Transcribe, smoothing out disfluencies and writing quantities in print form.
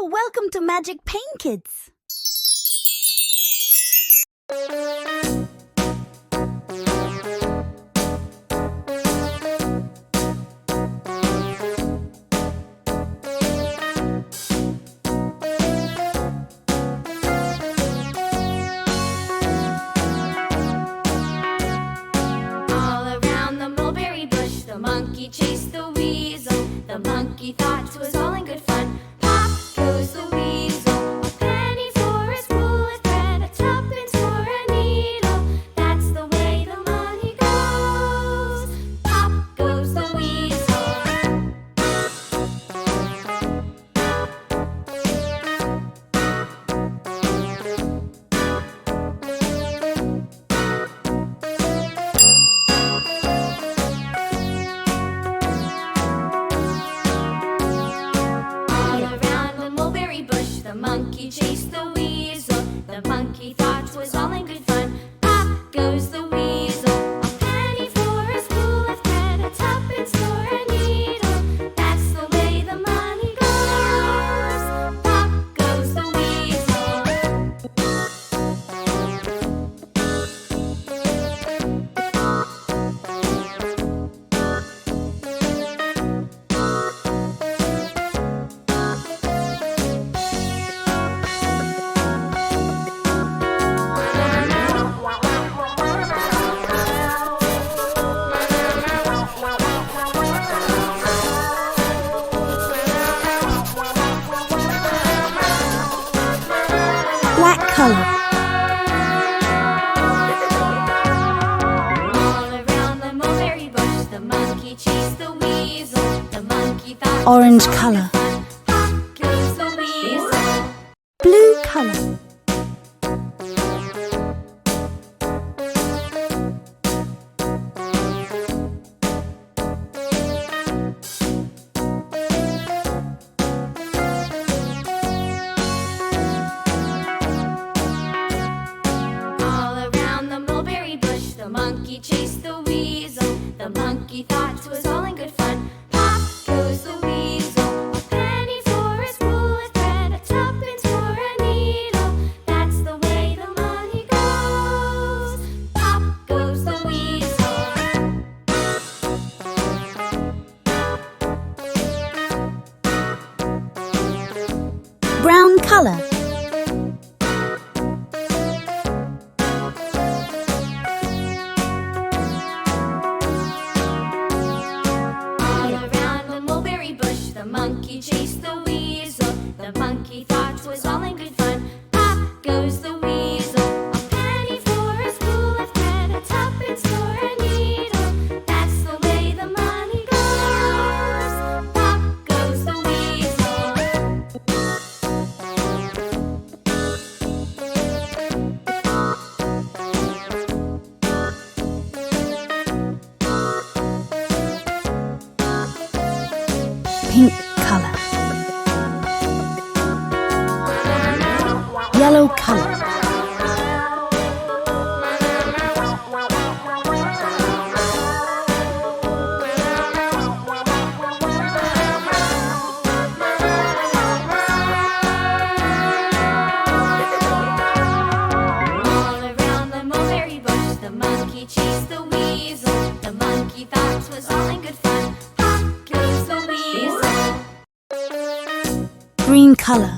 Hello, welcome to Magic Pain Kids. The monkey chased the weasel. The monkey thought 'twas all in good fun. Pop goes the weasel. A penny for a spool of thread, a tuppence for a needle. That's the way the money goes. Pop goes the weasel. The monkey chased the weasel. The monkey thought 'twas all in good fun. Pop goes the weasel. A penny for a spool of thread, a tuppence for a needle. That's the way the money goes. Pop goes the weasel. Black color. All around the mulberry bush, the monkey chased the weasel. The monkey thought Orange color. Pop goes the weasel. Blue color. The monkey chased the weasel. The monkey thought 'twas all in good fun. Pop goes the weasel. A penny for a spool of thread, a tuppence for a needle. That's the way the money goes. Pop goes the weasel. Brown color. The monkey chased the weasel. The monkey thought 'twas all in good fun. Pop goes the weasel. A penny for a spool of thread, a tuppence for a needle. That's the way the money goes. Pop goes the weasel. Pink color. Yellow color. All around the mulberry bush, the monkey chased the weasel. The monkey thought 'twas all in good fun. Pop goes the weasel. Green color.